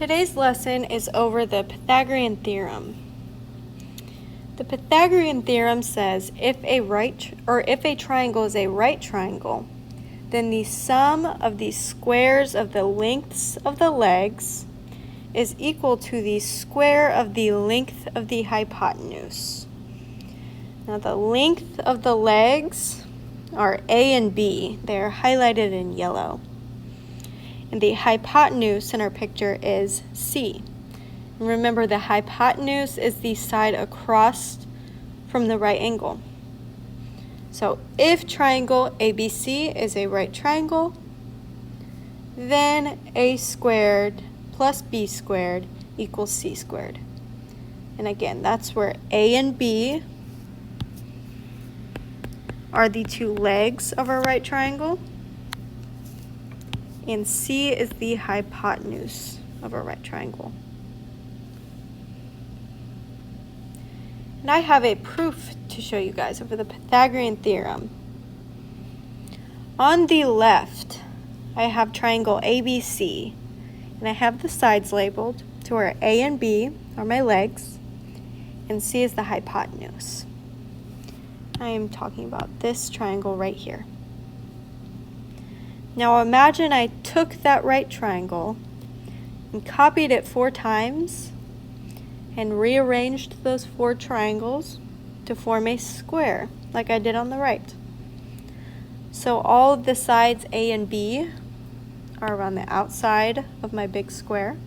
Today's lesson is over the Pythagorean theorem. The Pythagorean theorem says if a triangle is a right triangle, then the sum of the squares of the lengths of the legs is equal to the square of the length of the hypotenuse. Now the length of the legs are A and B. They are highlighted in yellow. And the hypotenuse in our picture is C. And remember, the hypotenuse is the side across from the right angle. So if triangle ABC is a right triangle, then A squared plus B squared equals C squared. And again, that's where A and B are the two legs of our right triangle, and C is the hypotenuse of our right triangle. And I have a proof to show you guys over the Pythagorean theorem. On the left, I have triangle ABC, and I have the sides labeled to where A and B are my legs, and C is the hypotenuse. I am talking about this triangle right here. Now imagine I took that right triangle and copied it 4 times and rearranged those 4 triangles to form a square like I did on the right. So all of the sides A and B are around the outside of my big square.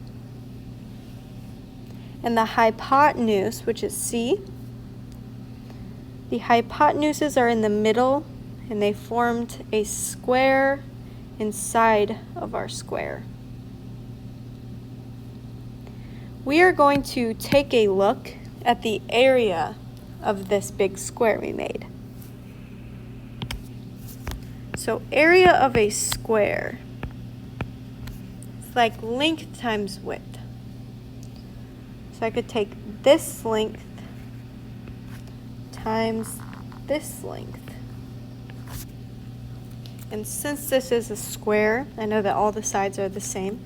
And the hypotenuse, which is C, the hypotenuses are in the middle and they formed a square inside of our square. We are going to take a look at the area of this big square we made. So area of a square is like length times width. So I could take this length times this length. And since this is a square, I know that all the sides are the same.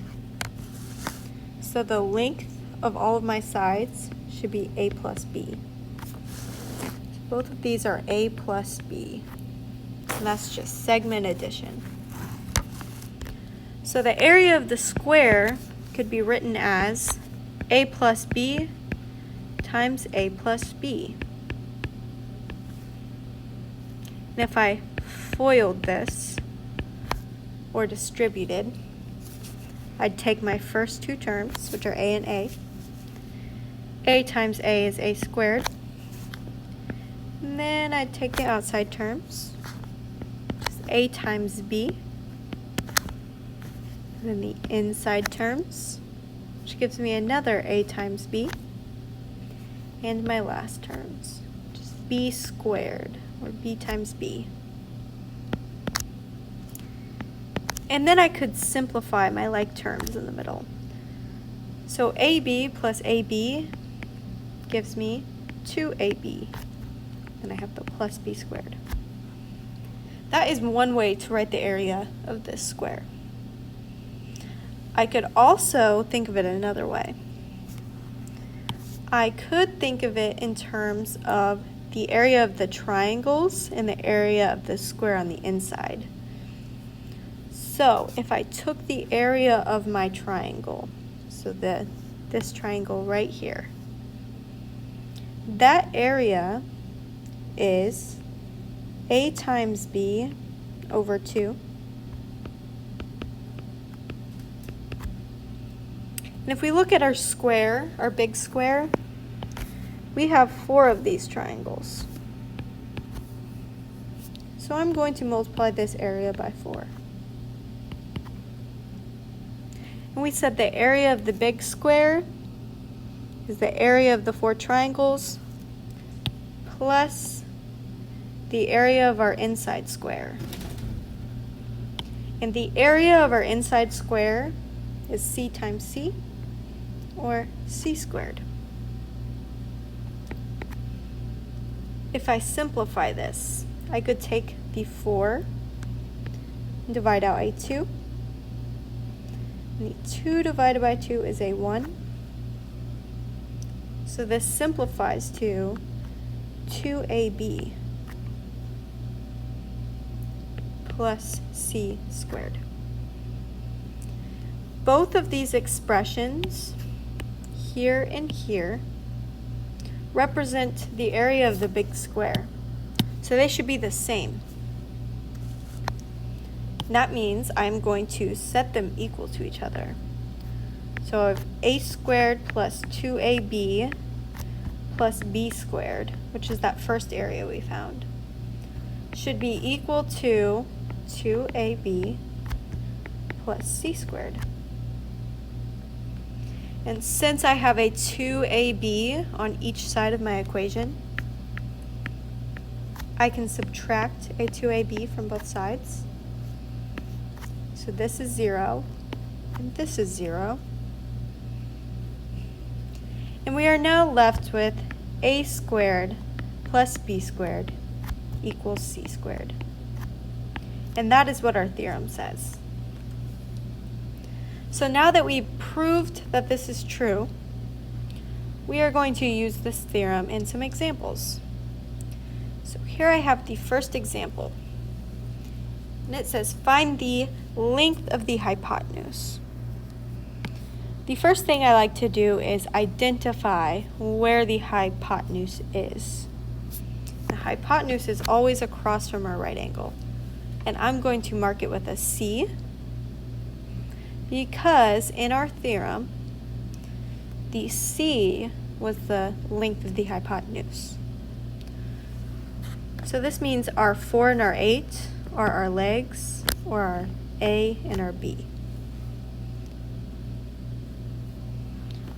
So the length of all of my sides should be A plus B. So both of these are A plus B. And that's just segment addition. So the area of the square could be written as A plus B times A plus B. And if I FOILed this, or distributed, I'd take my first 2 terms, which are A and A. A times A is A squared. And then I'd take the outside terms, which is A times B. And then the inside terms, which gives me another A times B. And my last terms, which is B squared, or B times B. And then I could simplify my like terms in the middle. So AB plus AB gives me 2AB. And I have the plus B squared. That is one way to write the area of this square. I could also think of it another way. I could think of it in terms of the area of the triangles and the area of the square on the inside. So if I took the area of my triangle, so this triangle right here, that area is A times B over 2. And if we look at our square, our big square, we have 4 of these triangles. So I'm going to multiply this area by 4. And we said the area of the big square is the area of the 4 triangles plus the area of our inside square. And the area of our inside square is C times C, or C squared. If I simplify this, I could take the 4 and divide out a 2. And the 2 divided by 2 is a 1. So this simplifies to 2ab plus c squared. Both of these expressions, here and here, represent the area of the big square. So they should be the same. That means I'm going to set them equal to each other. So if a squared plus 2ab plus b squared, which is that first area we found, should be equal to 2ab plus c squared. And since I have a 2ab on each side of my equation, I can subtract a 2ab from both sides. So this is 0, and this is 0. And we are now left with a squared plus b squared equals c squared. And that is what our theorem says. So now that we've proved that this is true, we are going to use this theorem in some examples. So here I have the first example. And it says, find the length of the hypotenuse. The first thing I like to do is identify where the hypotenuse is. The hypotenuse is always across from our right angle. And I'm going to mark it with a C, because in our theorem, the C was the length of the hypotenuse. So this means our 4 and our 8 are our legs, or our A and our B.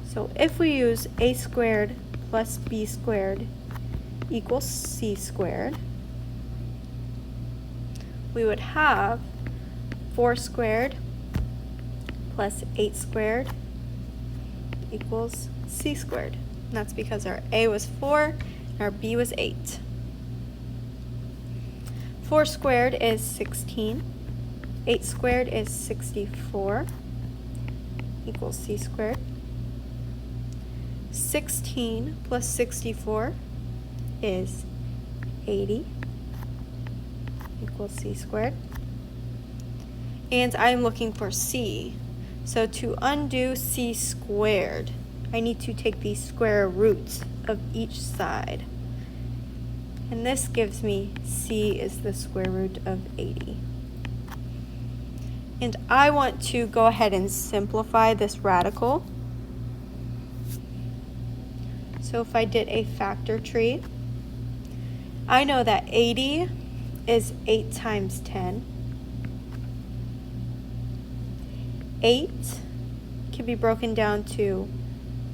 So if we use a squared plus b squared equals c squared, we would have 4 squared plus 8 squared equals c squared. And that's because our a was 4 and our b was 8. 4 squared is 16. 8 squared is 64 equals c squared. 16 plus 64 is 80 equals c squared. And I'm looking for c. So to undo c squared, I need to take the square roots of each side. And this gives me c is the square root of 80. And I want to go ahead and simplify this radical. So if I did a factor tree, I know that 80 is 8 times 10. 8 can be broken down to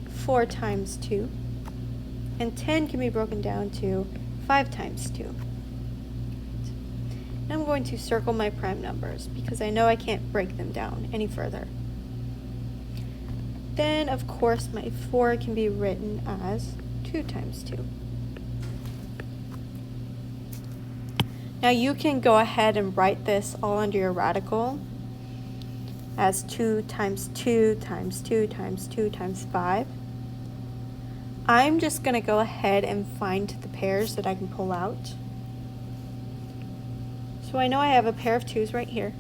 4 times 2. And 10 can be broken down to 5 times 2. And I'm going to circle my prime numbers because I know I can't break them down any further. Then, of course, my 4 can be written as 2 times 2. Now you can go ahead and write this all under your radical as 2 times 2 times 2 times 2 times 5. I'm just going to go ahead and find the pairs that I can pull out. So I know I have a pair of 2's right here.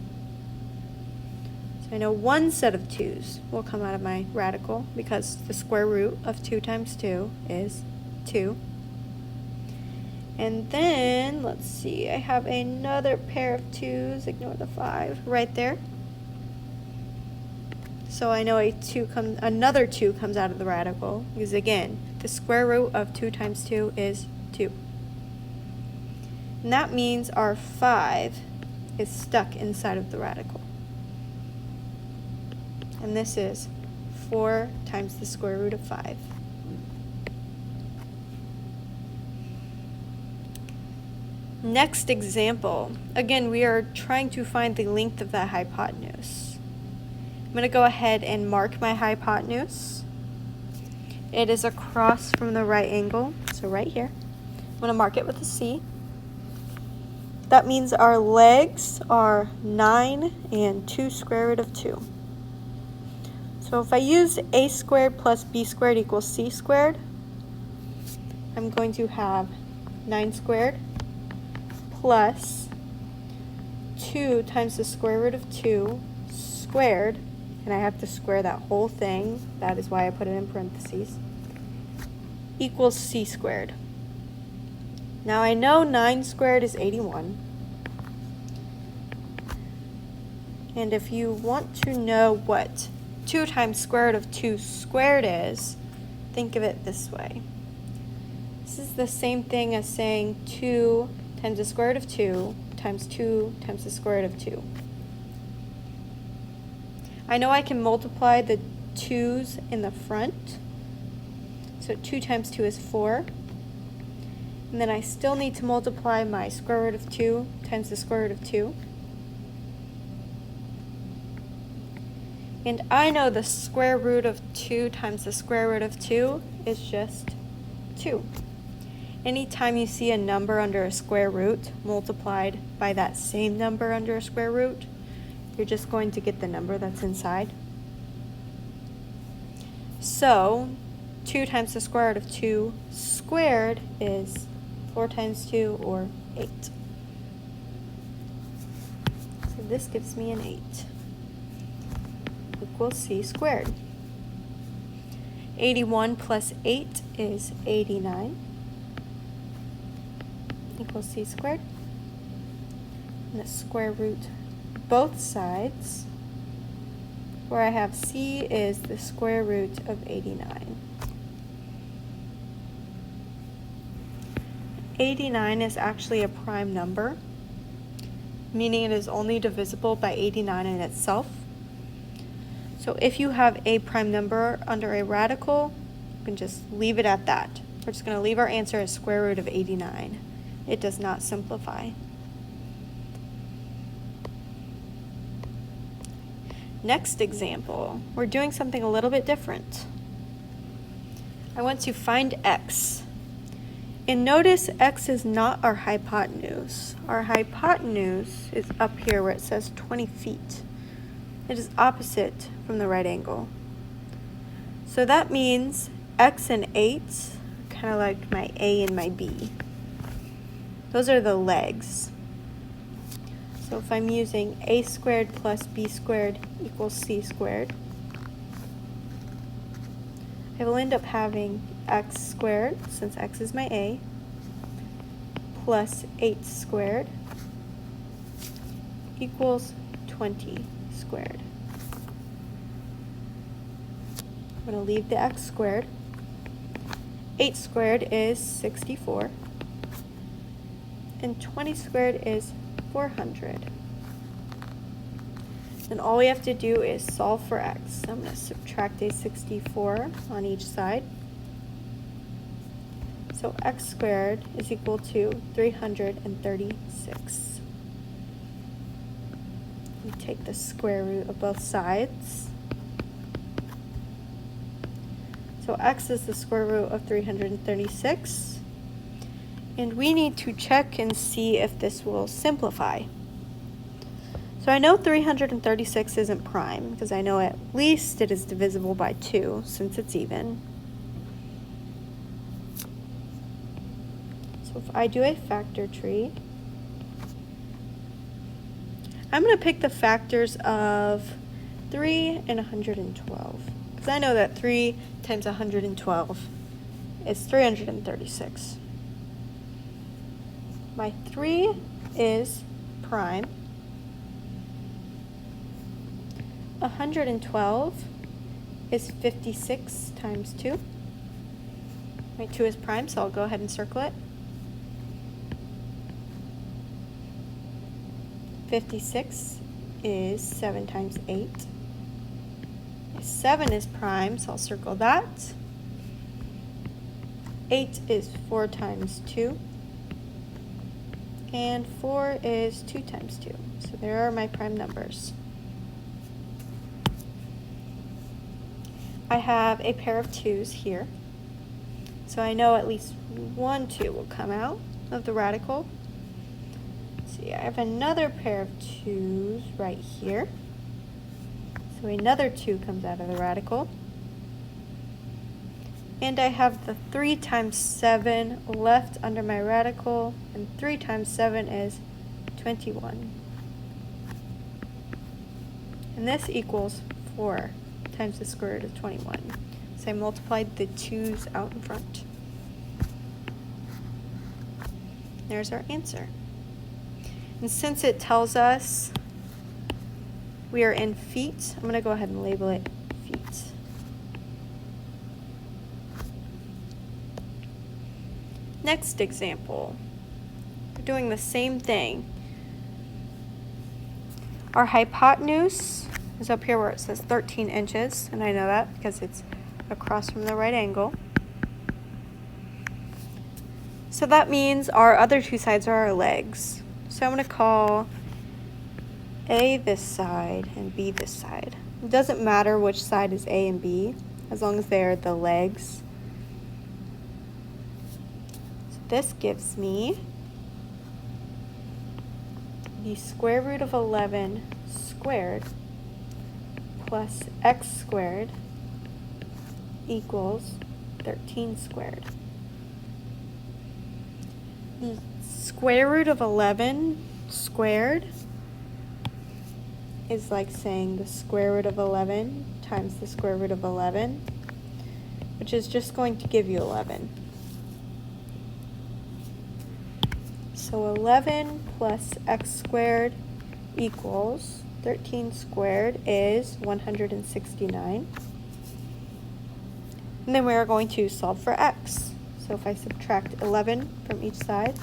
I know one set of 2's will come out of my radical because the square root of 2 times 2 is 2. And then, let's see, I have another pair of 2's, ignore the 5, right there. So I know another 2 comes out of the radical because, again, the square root of 2 times 2 is 2. And that means our 5 is stuck inside of the radical. And this is 4 times the square root of 5. Next example. Again, we are trying to find the length of that hypotenuse. I'm going to go ahead and mark my hypotenuse. It is across from the right angle, so right here. I'm going to mark it with a C. That means our legs are 9 and 2 square root of 2. So if I use a squared plus b squared equals c squared, I'm going to have 9 squared plus 2 times the square root of 2 squared, and I have to square that whole thing, that is why I put it in parentheses, equals c squared. Now I know 9 squared is 81. And if you want to know what 2 times square root of 2 squared is, think of it this way. This is the same thing as saying 2 times the square root of 2 times 2 times the square root of 2. I know I can multiply the 2's in the front. So 2 times 2 is 4. And then I still need to multiply my square root of 2 times the square root of 2. And I know the square root of 2 times the square root of 2 is just 2. Anytime you see a number under a square root multiplied by that same number under a square root, you're just going to get the number that's inside. So 2 times the square root of 2 squared is 4 times 2, or 8. So this gives me an 8 equals c squared. 81 plus 8 is 89 equals c squared. And the square root both sides, where I have c is the square root of 89. 89 is actually a prime number, meaning it is only divisible by 89 in itself. So if you have a prime number under a radical, you can just leave it at that. We're just going to leave our answer as square root of 89. It does not simplify. Next example, we're doing something a little bit different. I want to find x. And notice x is not our hypotenuse. Our hypotenuse is up here where it says 20 feet. It is opposite from the right angle. So that means x and 8, kind of like my A and my B. Those are the legs. So if I'm using a squared plus b squared equals c squared, I will end up having x squared, since x is my A, plus 8 squared equals 20 squared. I'm going to leave the x squared. 8 squared is 64, and 20 squared is 400. Then all we have to do is solve for x. I'm going to subtract a 64 on each side. So x squared is equal to 336. We take the square root of both sides. So x is the square root of 336. And we need to check and see if this will simplify. So I know 336 isn't prime, because I know at least it is divisible by 2, since it's even. So if I do a factor tree, I'm going to pick the factors of 3 and 112, because I know that 3 times 112 is 336. My 3 is prime. 112 is 56 times 2. My 2 is prime, so I'll go ahead and circle it. 56 is 7 times 8. 7 is prime, so I'll circle that. 8 is 4 times 2. And 4 is 2 times 2. So there are my prime numbers. I have a pair of 2's here. So I know at least one 2 will come out of the radical. See, I have another pair of 2's right here. So another 2 comes out of the radical. And I have the 3 times 7 left under my radical, and 3 times 7 is 21. And this equals 4 times the square root of 21. So I multiplied the 2's out in front. There's our answer. And since it tells us we are in feet, I'm going to go ahead and label it feet. Next example. We're doing the same thing. Our hypotenuse is up here where it says 13 inches, and I know that because it's across from the right angle. So that means our other 2 sides are our legs. So I'm going to call A this side and B this side. It doesn't matter which side is A and B, as long as they're the legs. So this gives me the square root of 11 squared plus x squared equals 13 squared. The square root of 11 squared is like saying the square root of 11 times the square root of 11, which is just going to give you 11. So 11 plus x squared equals 13 squared is 169. And then we are going to solve for x. So if I subtract 11 from each side,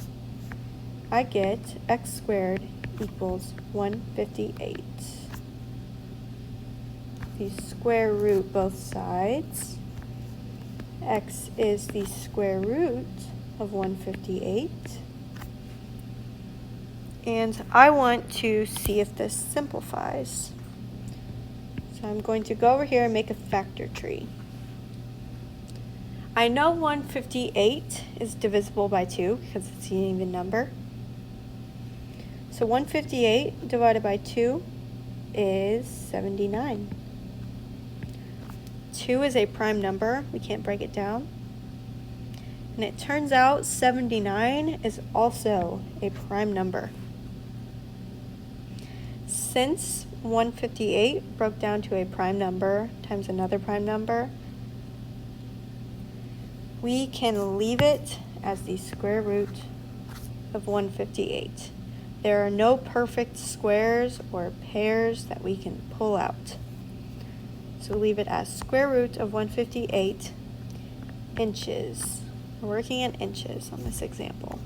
I get x squared equals 158. The square root both sides. X is the square root of 158. And I want to see if this simplifies. So I'm going to go over here and make a factor tree. I know 158 is divisible by 2 because it's an even number. So 158 divided by 2 is 79. 2 is a prime number. We can't break it down. And it turns out 79 is also a prime number. Since 158 broke down to a prime number times another prime number, we can leave it as the square root of 158. There are no perfect squares or pairs that we can pull out. So leave it as square root of 158 inches. We're working in inches on this example.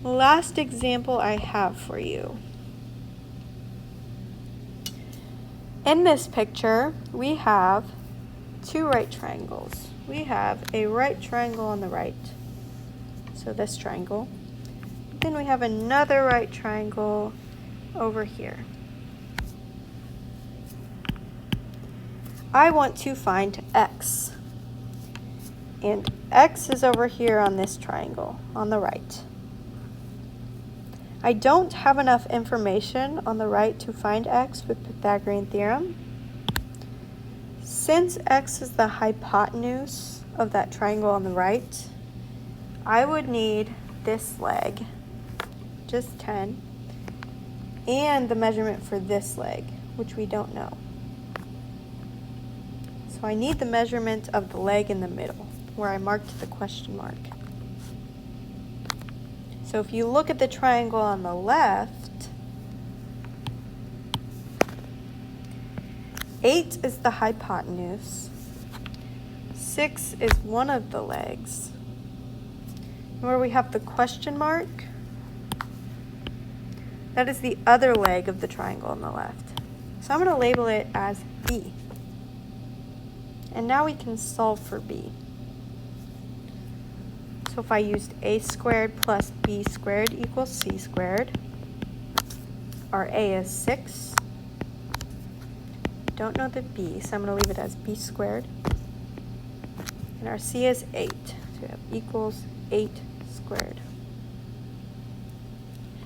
Last example I have for you. In this picture, we have 2 right triangles. We have a right triangle on the right, so this triangle. Then we have another right triangle over here. I want to find x, and x is over here on this triangle on the right. I don't have enough information on the right to find x with Pythagorean theorem. Since x is the hypotenuse of that triangle on the right, I would need this leg, just 10, and the measurement for this leg, which we don't know. So I need the measurement of the leg in the middle, where I marked the question mark. So if you look at the triangle on the left, 8 is the hypotenuse, 6 is one of the legs. Where we have the question mark, that is the other leg of the triangle on the left. So I'm going to label it as B. And now we can solve for B. So if I used a squared plus b squared equals c squared, our a is 6. Don't know the b, so I'm going to leave it as b squared. And our c is 8, so we have equals 8 squared.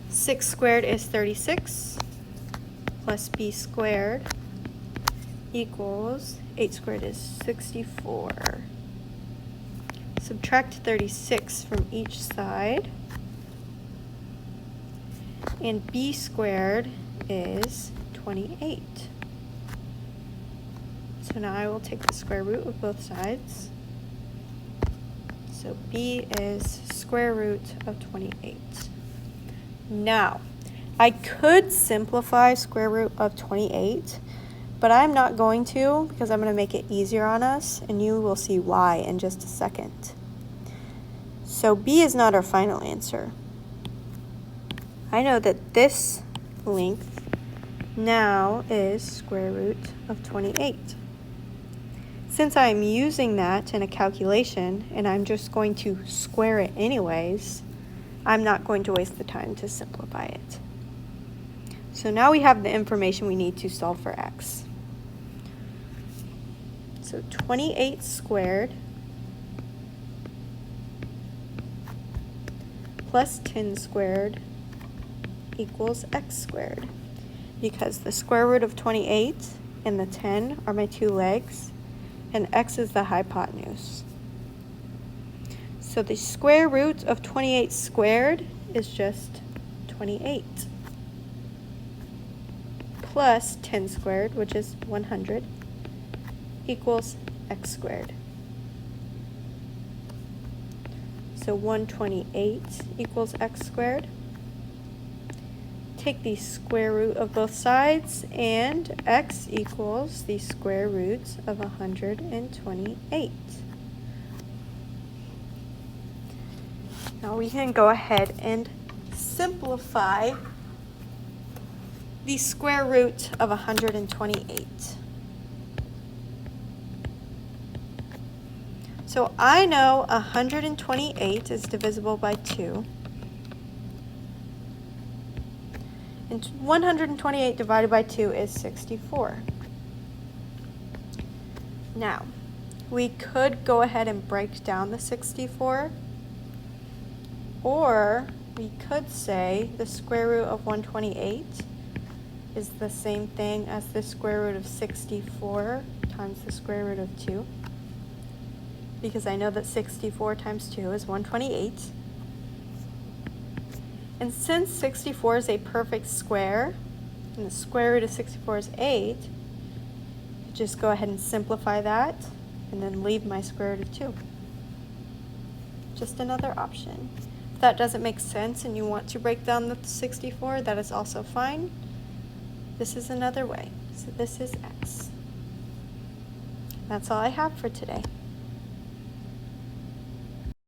6 squared is 36. plus b squared equals 8 squared is 64. Subtract 36 from each side. And b squared is 28. So now I will take the square root of both sides. So b is square root of 28. Now, I could simplify square root of 28, but I'm not going to because I'm going to make it easier on us, and you will see why in just a second. So b is not our final answer. I know that this length now is square root of 28. Since I'm using that in a calculation and I'm just going to square it anyways, I'm not going to waste the time to simplify it. So now we have the information we need to solve for x. So 28 squared plus 10 squared equals x squared, because the square root of 28 and the 10 are my two legs, and x is the hypotenuse. So the square root of 28 squared is just 28, plus 10 squared, which is 100, equals x squared. So 128 equals x squared. Take the square root of both sides, and x equals the square root of 128. Now we can go ahead and simplify the square root of 128. So I know 128 is divisible by 2. And 128 divided by 2 is 64. Now, we could go ahead and break down the 64, or we could say the square root of 128 is the same thing as the square root of 64 times the square root of 2, because I know that 64 times 2 is 128. And since 64 is a perfect square, and the square root of 64 is 8, just go ahead and simplify that, and then leave my square root of 2. Just another option. If that doesn't make sense and you want to break down the 64, that is also fine. This is another way. So this is x. That's all I have for today.